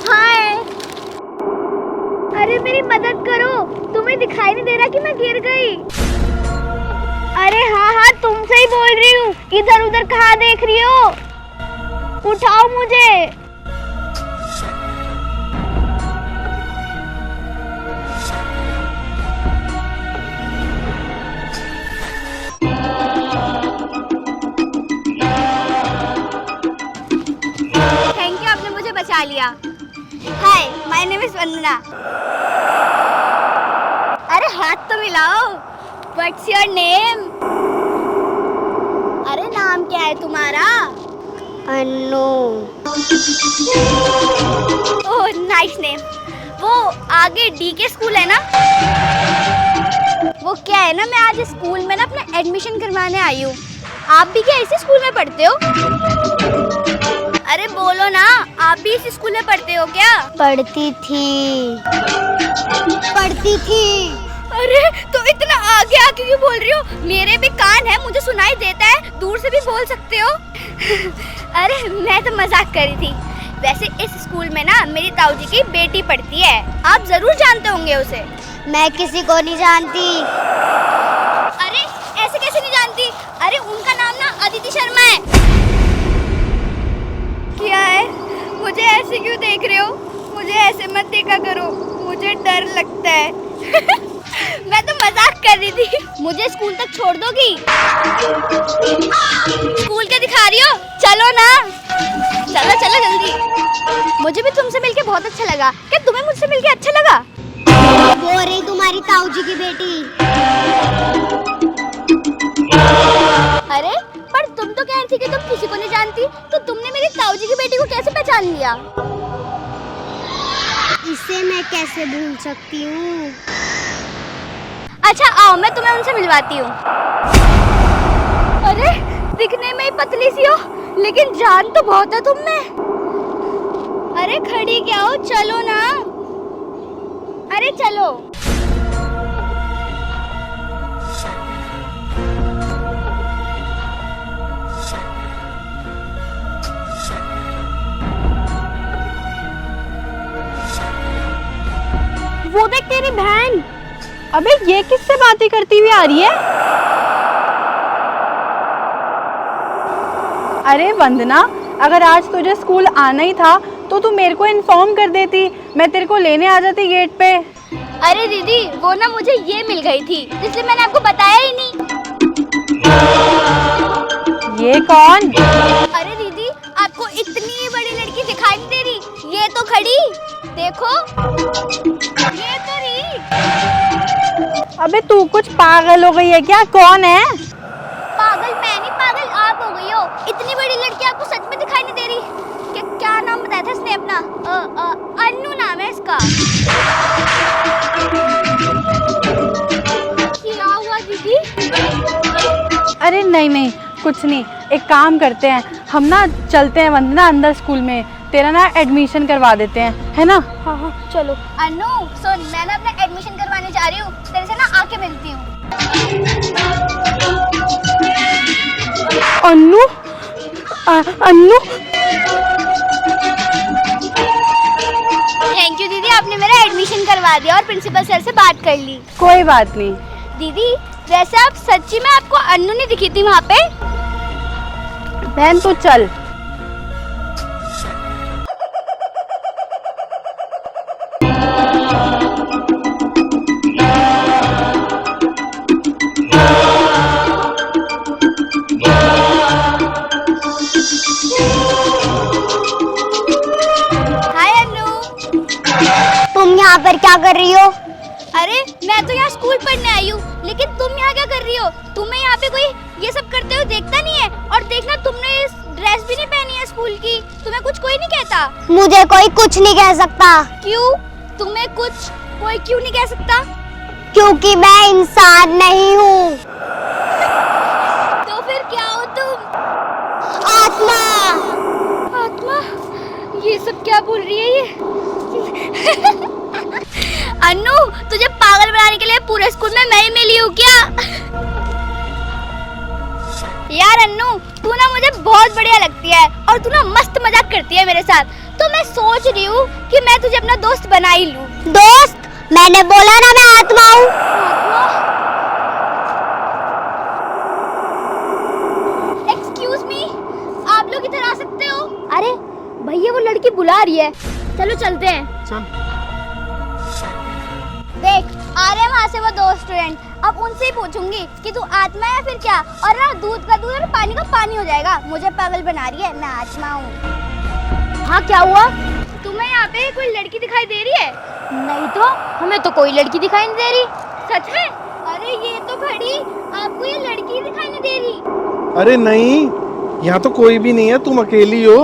हाय, अरे मेरी मदद करो, तुम्हें दिखाई नहीं दे रहा कि मैं गिर गई? अरे हाँ हाँ, तुमसे ही बोल रही हूँ, इधर उधर कहाँ देख रही हो? उठाओ मुझे। थैंक यू, आपने मुझे बचा लिया। Hi, my name is Vandana. अरे हाथ तो मिलाओ। What's your name? अरे नाम क्या है तुम्हारा? अन्नू। Oh nice name. वो आगे डी के स्कूल है ना? वो क्या है ना, मैं आज स्कूल में ना अपना एडमिशन करवाने आई हूँ। आप भी क्या इसी स्कूल में पढ़ते हो? अरे बोलो ना, आप भी इसी स्कूल में पढ़ते हो क्या? पढ़ती थी। अरे तो इतना आगे आके क्यों बोल रही हो? मेरे भी कान है, मुझे सुनाई देता है, दूर से भी बोल सकते हो। अरे मैं तो मजाक कर रही थी। वैसे इस स्कूल में ना मेरी ताऊ जी की बेटी पढ़ती है, आप जरूर जानते होंगे उसे। मैं किसी को नहीं जानती। अरे ऐसे कैसे नहीं जानती? अरे उनका नाम ना अदिति शर्मा है। क्या है? मुझे ऐसे क्यों देख रहे हो? मुझे ऐसे मत देखा करो, मुझे डर लगता है। मैं तो मजाक कर रही थी। मुझे स्कूल तक छोड़ दोगी? स्कूल क्या दिखा रही हो? चलो ना, चलो चलो जल्दी। मुझे भी तुमसे मिलके बहुत अच्छा लगा। क्या तुम्हें मुझसे मिलके अच्छा लगा? वो रही तुम्हारी ताऊ जी की बेटी। अरे पर तुम तो कह रही थी कि तुम किसी को नहीं जानती, तो तुमने मेरी ताऊ जी की बेटी को कैसे पहचान लिया? इसे मैं कैसे भूल सकती हूँ? अच्छा आओ, मैं तुम्हें उनसे मिलवाती हूँ। अरे दिखने में ही पतली सी हो, लेकिन जान तो बहुत है तुम में। अरे खड़ी क्या हो, चलो ना। अरे चलो। वो देख तेरी बहन। अबे ये किससे बातें करती हुई आ रही है? अरे वंदना, अगर आज तुझे स्कूल आना ही था तो तू मेरे को इन्फॉर्म कर देती, मैं तेरे को लेने आ जाती गेट पे। अरे दीदी, वो ना मुझे ये मिल गई थी, इसलिए मैंने आपको बताया ही नहीं। ये कौन? अरे दीदी, आपको इतनी बड़ी लड़की दिखाई नहीं दे रही? ये तो खड़ी, देखो, ये तो रही। अबे तू कुछ पागल हो गई है क्या? कौन है? पागल मैं नहीं, पागल आप हो गई हो। इतनी बड़ी लड़की आपको सच में दिखाई नहीं दे रही? क्या नाम बताया था इसने अपना? अन्नू नाम है इसका। क्या हुआ दीदी? अरे नहीं नहीं, कुछ नहीं। एक काम करते हैं, हम ना चलते हैं वंदना अंदर स्कूल में, तेरा ना एडमिशन करवा देते हैं, है ना? हाँ हाँ चलो। अन्नू सुन, मैं ना अपना एडमिशन करवाने जा रही हूँ, तेरे से ना आके मिलती हूँ। अन्नू? अन्नू? थैंक यू दीदी, आपने मेरा एडमिशन करवा दिया और प्रिंसिपल सर से बात कर ली। कोई बात नहीं। दीदी वैसे आप सच्ची में, आपको अन्नू नहीं दिखी थी वहाँ पे? बहन तू चल। हाय अन्नू। तुम यहाँ पर क्या कर रही हो? अरे मैं तो यहाँ स्कूल पढ़ने आई हूँ, लेकिन तुम यहाँ क्या कर रही हो? तुम्हें यहाँ पे कोई ये सब करते हुए देखता नहीं है? और देखना, तुमने इस ड्रेस भी नहीं पहनी है स्कूल की, तुम्हें कुछ कोई नहीं कहता? मुझे कोई कुछ नहीं कह सकता। क्यों? तुम्हें कुछ कोई क्यों नहीं कह सकता? क्योंकि मैं इंसान नहीं हूँ। तो फिर क्या हो तुम? आत्मा। आत्मा? ये सब क्या बोल रही है ये? अन्नू, तुझे पागल बनाने के लिए पूरे स्कूल में मैं ही मिली हूँ क्या? यार अन्नू, तू ना मुझे बहुत बढ़िया लगती है और तू ना मस्त मजाक करती है मेरे साथ, तो मैं सोच रही हूँ कि मैं तुझे अपना दोस्त बना ही लूँ। दोस्त? मैंने बोला ना मैं आत्मा हूँ। एक्सक्यूज मी, आप लोग इधर आ सकते हो? अरे भैया वो लड़की बुला रही है, चलो चलते हैं। चल। देख आ रहे हैं वहाँ से वो दो स्टूडेंट, अब उनसे ही पूछूंगी कि तू आत्मा है या फिर क्या, और ना दूध का दूध और पानी का पानी हो जाएगा। मुझे पागल बना रही है, मैं आत्मा हूँ। हाँ क्या हुआ? तुम्हें यहाँ पे कोई लड़की दिखाई दे रही है? नहीं तो, हमें तो कोई लड़की दिखाई नहीं दे रही। सच में? अरे ये तो खड़ी, आपको ये लड़की दिखाई नहीं दे रही? अरे नहीं, यहाँ तो कोई भी नहीं है, तुम अकेली हो,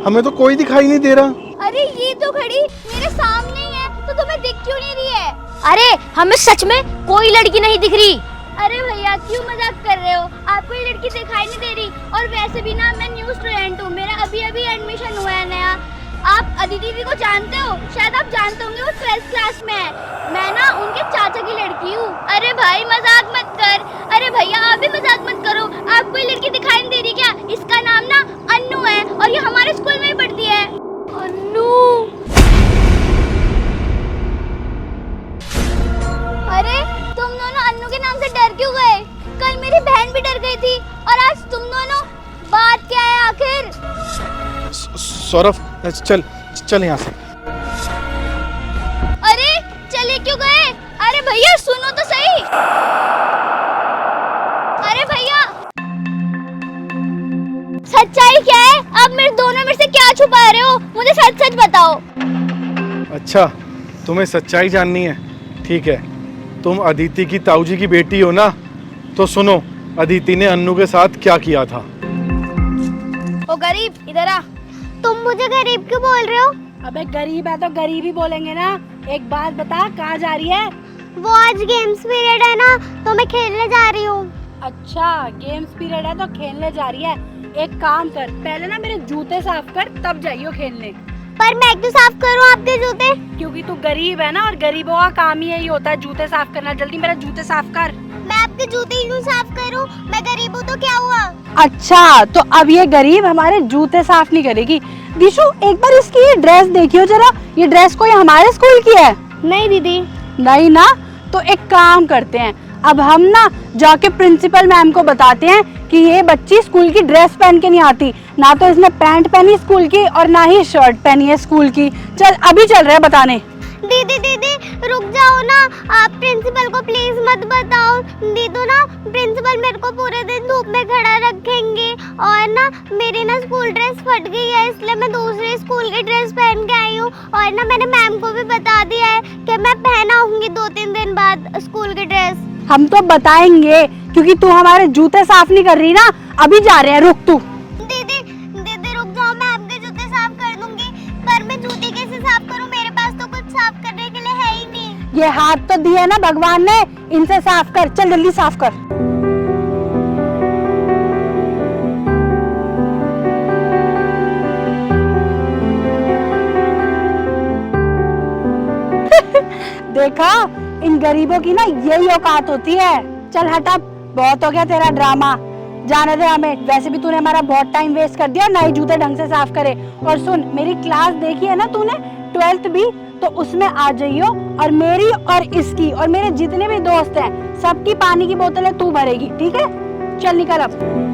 हमें तो कोई दिखाई नहीं दे रहा। अरे ये तो खड़ी मेरे सामने ही है, तो तुम्हें दिख क्यों नहीं रही है? अरे हमें सच में कोई लड़की नहीं दिख रही। अरे भैया क्यों मजाक कर रहे हो, आपको ये लड़की दिखाई नहीं दे रही। और वैसे भी ना मैं न्यू स्टूडेंट हूँ, मेरा अभी अभी एडमिशन हुआ है नया। आप अदिति दीदी को जानते हो? शायद आप जानते होंगे, वो 12th क्लास में है। मैं ना उनके चाचा की लड़की हूँ। अरे भाई मजाक मत कर। अरे भैया आप भी मजाक मत करो, आपको ये लड़की दिखाई नहीं दे रही क्या? इसका नाम ना अन्नू है और ये हमारे स्कूल में ही पढ़ती है। अन्नू? अरे तुम दोनों अन्नू के नाम से डर क्यों गए? कल मेरी बहन भी डर गई थी और आज तुम दोनों, बात क्या है आखिर? सौरभ चल चल यहाँ से। अरे चले क्यों गए? अरे भैया सुनो तो सही। अरे भैया सच्चाई क्या है? आप मेरे दोनों में से क्या छुपा रहे हो? मुझे सच सच बताओ। अच्छा तुम्हें सच्चाई जाननी है, ठीक है। तुम अदिति की ताऊजी की बेटी हो ना, तो सुनो अदिति ने अन्नू के साथ क्या किया था। ओ गरीब इधर आ। तुम मुझे गरीब क्यों बोल रहे हो? अबे गरीब है तो गरीब ही बोलेंगे ना। एक बात बता, कहाँ जा रही है? वो आज गेम्स पीरियड है ना, तो मैं खेलने जा रही हूँ। अच्छा गेम्स पीरियड है तो खेलने जा रही है। एक काम कर, पहले ना मेरे जूते साफ कर, तब जाइयो खेलने। पर मैं क्यों साफ करूँ आपके जूते? क्योंकि तू गरीब है ना, और गरीबों का काम ही यही होता है जूते साफ करना। जल्दी मेरे जूते साफ कर। मैं आपके जूते क्यों साफ करूँ? मैं गरीब हूँ तो क्या हुआ? अच्छा तो अब ये गरीब हमारे जूते साफ नहीं करेगी। दिशु एक बार इसकी ये ड्रेस देखियो जरा, ये ड्रेस कोई हमारे स्कूल की है? नहीं दीदी। नहीं ना, तो एक काम करते हैं, अब हम ना जाके प्रिंसिपल मैम को बताते हैं कि ये बच्ची स्कूल की ड्रेस पहन के नहीं आती, ना तो इसने पैंट पहनी स्कूल की और ना ही शर्ट पहनी है स्कूल की। चल अभी चल रहे हैं बताने। दीदी दीदी रुक जाओ ना, आप प्रिंसिपल को प्लीज मत बताओ। दीदू ना प्रिंसिपल मेरे को पूरे दिन धूप में खड़ा रखेंगे, और ना मेरी ना स्कूल ड्रेस फट गई है, इसलिए मैं दूसरे स्कूल की ड्रेस पहन के आई हूँ। और ना मैंने मैम को भी बता दिया है कि मैं पहना आऊंगी 2-3 दिन बाद स्कूल की ड्रेस। हम तो बताएंगे क्योंकि तू हमारे जूते साफ नहीं कर रही ना। अभी जा रहे हैं, रुक तू। दीदी दीदी रुक जाओ, मैं आपके जूते साफ कर दूंगी, पर मैं जूते कैसे साफ करूँ? मेरे पास तो कुछ साफ करने के लिए है ही नहीं। ये हाथ तो दिए ना भगवान ने, इनसे साफ कर। चल जल्दी साफ कर। देखा, इन गरीबों की ना यही औकात होती है। चल हट अब, बहुत हो गया तेरा ड्रामा, जाने दे हमें। वैसे भी तूने हमारा बहुत टाइम वेस्ट कर दिया, ना ही जूते ढंग से साफ करे। और सुन, मेरी क्लास देखी है ना तूने, 12th भी, तो उसमें आ जाइयो, और मेरी और इसकी और मेरे जितने भी दोस्त हैं सबकी पानी की बोतलें तू भरेगी, ठीक है? चल निकल अब।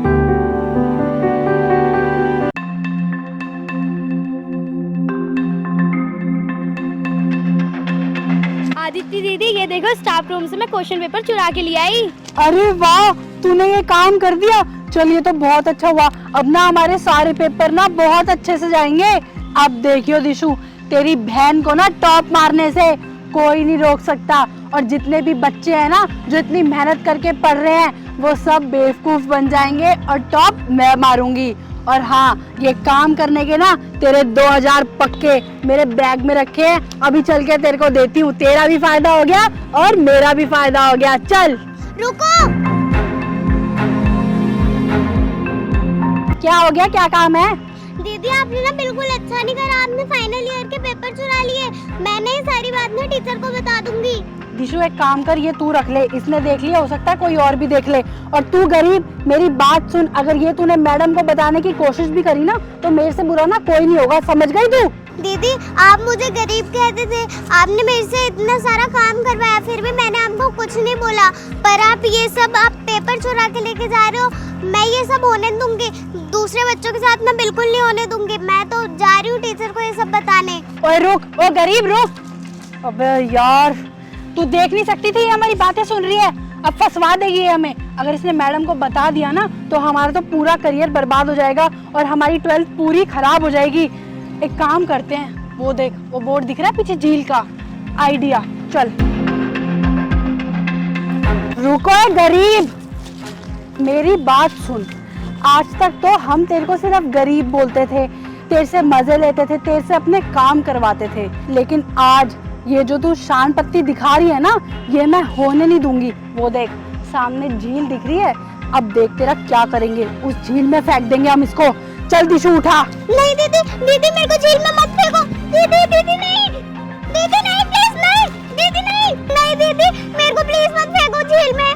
आदित्य दीदी ये देखो, स्टाफ रूम से मैं क्वेश्चन पेपर चुरा के ले आई। अरे वाह, तूने ये काम कर दिया। चल ये तो बहुत अच्छा हुआ, अब ना हमारे सारे पेपर ना बहुत अच्छे से जाएंगे। अब देखियो दिशु, तेरी बहन को ना टॉप मारने से कोई नहीं रोक सकता। और जितने भी बच्चे हैं ना जो इतनी मेहनत करके पढ़ रहे हैं, वो सब बेवकूफ बन जाएंगे और टॉप मैं मारूंगी। और हाँ, ये काम करने के ना तेरे 2000 पक्के मेरे बैग में रखे हैं, अभी चल के तेरे को देती हूँ। तेरा भी फायदा हो गया और मेरा भी फायदा हो गया। चल। रुको। क्या हो गया, क्या काम है? दीदी आपने ना बिल्कुल अच्छा नहीं करा, आपने फाइनल ईयर के पेपर चुरा लिए। मैंने ये सारी बात ना टीचर को बता दूंगी। दिशु एक काम कर, ये तू रख ले, इसने देख लिया, हो सकता है कोई और भी देख ले। और तू गरीब, मेरी बात सुन, अगर ये तूने मैडम को बताने की कोशिश भी करी ना तो मेरे से बुरा ना कोई नहीं होगा, समझ गई तू? दीदी आप मुझे गरीब कहते थे, आपने मेरे से इतना सारा काम करवाया, फिर भी मैंने आपको कुछ नहीं बोला। पर आप ये सब आप पेपर चुरा के लेके जा रहे हो, मैं ये सब होने दूंगी, दूसरे बच्चों के साथ मैं बिल्कुल नहीं होने दूंगी। मैं तो जा रही हूँ टीचर को ये सब बताने। ओए रुक, ओ गरीब रुक। अबे यार, तू देख नहीं सकती थी ये हमारी बातें सुन रही है, अब फंसवा देगी ये हमें। अगर इसने मैडम को बता दिया ना तो हमारा तो पूरा करियर बर्बाद हो जाएगा और हमारी 12th पूरी खराब हो जाएगी। एक काम करते हैं, वो देख, वो बोर्ड दिख रहा है पीछे झील का, आइडिया, चल। रुको गरीब, मेरी बात सुन, आज तक तो हम तेरे को सिर्फ गरीब बोलते थे, तेरे से मजे लेते थे, तेरे से अपने काम करवाते थे, लेकिन आज ये जो तू शान पत्ती दिखा रही है ना, ये मैं होने नहीं दूंगी। वो देख सामने झील दिख रही है, अब देख तेरा क्या करेंगे, उस झील में फेंक देंगे हम इसको। चल दिशु उठा। नहीं दीदी, दीदी मेरे को झील में मत फेंको। दीदी दीदी नहीं, दीदी नहीं, प्लीज नहीं, दीदी नहीं, नहीं दीदी मेरे को प्लीज मत फेंको झील में।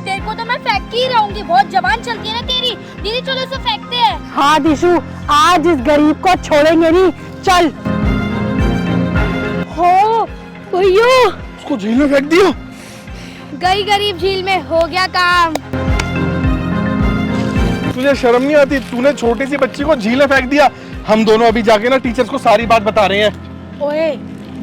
तेरे को तो मैं फेंक ही रहूंगी, बहुत जबान चलती है ना तेरी। दीदी चलो इसे फेंकते हैं। हाँ दिशु, आज इस गरीब को छोड़ेंगे नहीं, चल। हो भैया, उसको झील में फेंक दिया। गई गरीब झील में, हो गया काम। तुझे शर्म नहीं आती? तूने छोटी सी बच्ची को झील में फेंक दिया। हम दोनों अभी जाके ना टीचर्स को सारी बात बता रहे हैं। ओए,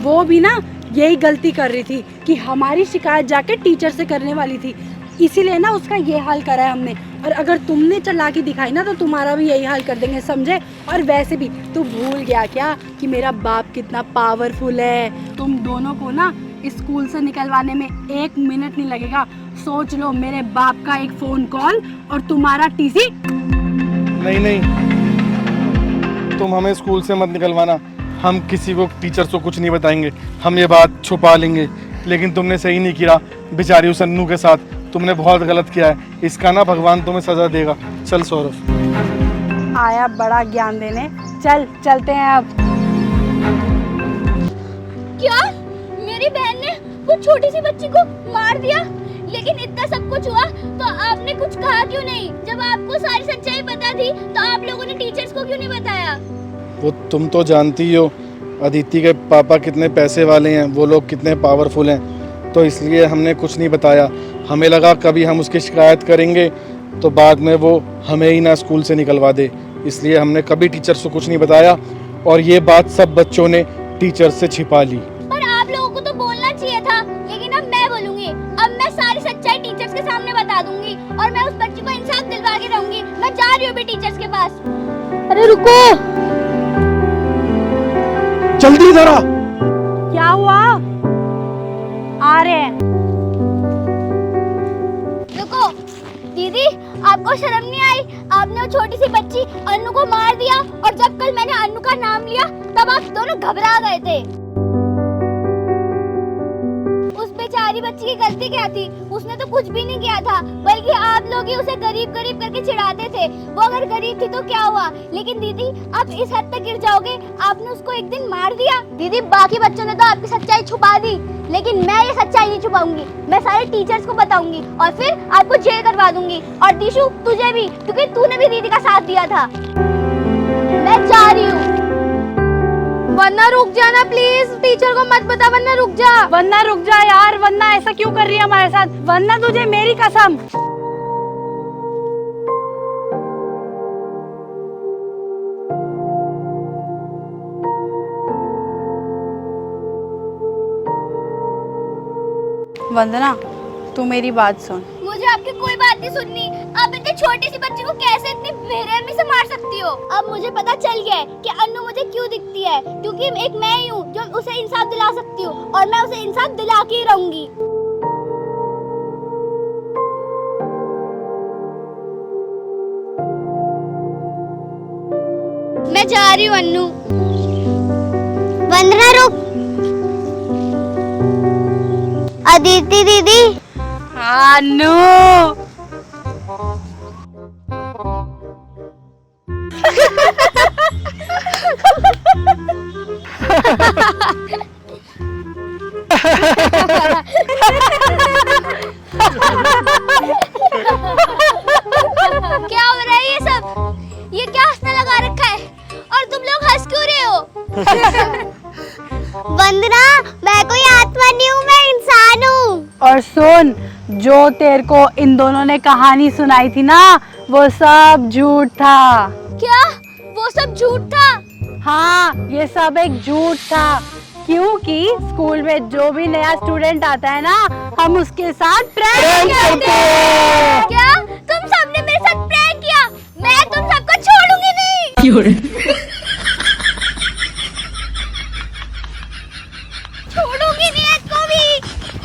वो भी ना यही गलती कर रही थी कि हमारी शिकायत जाके टीचर से करने वाली थी, इसीलिए ना उसका ये हाल करा है हमने। और अगर तुमने चालाकी दिखाई ना तो तुम्हारा भी यही हाल कर देंगे, समझे? और वैसे भी तू भूल गया क्या कि मेरा बाप कितना पावरफुल है? तुम दोनों को ना स्कूल से निकलवाने में 1 मिनट नहीं लगेगा। सोच लो, मेरे बाप का एक फोन कॉल और तुम्हारा टीसी। नहीं नहीं, तुम हमें स्कूल से मत निकलवाना, हम किसी को, टीचर्स को कुछ नहीं बताएंगे, हम ये बात छुपा लेंगे। लेकिन तुमने सही नहीं किया बेचारी उस अन्नू के साथ, तुमने बहुत गलत किया है, इसका ना भगवान तुम्हें सजा देगा। चल सौरभ। आया बड़ा ज्ञान देने, चल चलते हैं अब। क्या मेरी बहन ने वो छोटी सी बच्ची को मार दिया? लेकिन इतना सब कुछ हुआ तो आपने कुछ कहा क्यों नहीं? जब आपको सारी सच्चाई पता थी तो आप लोगों ने टीचर्स को क्यों नहीं बताया? वो तुम तो जानती हो अदिति के पापा कितने पैसे वाले हैं, वो लोग कितने पावरफुल हैं, तो इसलिए हमने कुछ नहीं बताया। हमें लगा कभी हम उसकी शिकायत करेंगे तो बाद में वो हमें ही ना स्कूल से निकलवा दे, इसलिए हमने कभी टीचर्स को कुछ नहीं बताया और ये बात सब बच्चों ने टीचर से छिपा ली। पर आप लोगों को तो बोलना चाहिए था, लेकिन अब मैं बोलूंगी। अब मैं सारी सच्चाई टीचर्स के सामने बता दूंगी और मैं उस बच्ची को इंसाफ दिलवा के रहूंगी। मैं जा रही हूँ अभी टीचर्स के पास। अरे रुको, जल्दी जरा। क्या हुआ? आ रहे हैं। रुको दीदी, आपको शर्म नहीं आई? आपने वो छोटी सी बच्ची अन्नू को मार दिया और जब कल मैंने अन्नू का नाम लिया तब आप दोनों घबरा गए थे। उस बेचारी बच्ची की गलती क्या थी? उसने तो कुछ भी नहीं किया था, बल्कि आप लोग ही उसे गरीब गरीब करके चिढ़ाते थे। वो अगर गरीब थी तो क्या हुआ? लेकिन दीदी आप इस हद तक गिर जाओगे? आपने उसको एक दिन मार दिया। दीदी बाकी बच्चों ने तो आपकी सच्चाई छुपा दी, लेकिन मैं ये सच्चाई नहीं छुपाऊंगी। मैं सारे टीचर्स को बताऊंगी और फिर आपको जेल करवा दूंगी। और दिशु तुझे भी, क्योंकि तूने भी दीदी का साथ दिया था। मैं जा रही हूँ। वरना रुक जाना प्लीज, टीचर को मत बता, वरना रुक जा। वरना रुक जा यार, वरना ऐसा क्यों कर रही है हमारे साथ? वरना तुझे मेरी कसम। वंदना, तू मेरी बात सुन। मुझे आपकी कोई बात नहीं सुननी। आप इतनी छोटी सी बच्ची को कैसे इतनी बेरहमी से मार सकती हो? अब मुझे पता चल गया है कि अन्नू मुझे क्यों दिखती है, क्योंकि एक मैं ही हूँ जो उसे इंसाफ दिला सकती हूँ और मैं उसे इंसाफ दिला के ही रहूंगी। मैं जा रही हूँ अन्नू। वंदना रुक। अदिति दीदी। अन्नू। सब? ये क्या हंसने लगा रखा है? और तुम लोग हंस क्यों रहे हो? वंदना, मैं कोई आत्मा नहीं हूँ, मैं इंसान हूँ। और सुन, जो तेरे को इन दोनों ने कहानी सुनाई थी ना, वो सब झूठ था। क्या वो सब झूठ था? हाँ, ये सब एक झूठ था, क्योंकि स्कूल में जो भी नया स्टूडेंट आता है ना, हम उसके साथ प्रैंक करते हैं। क्या तुम सबने मेरे साथ प्रैंक किया? मैं तुम सबको छोड़ूंगी नहीं।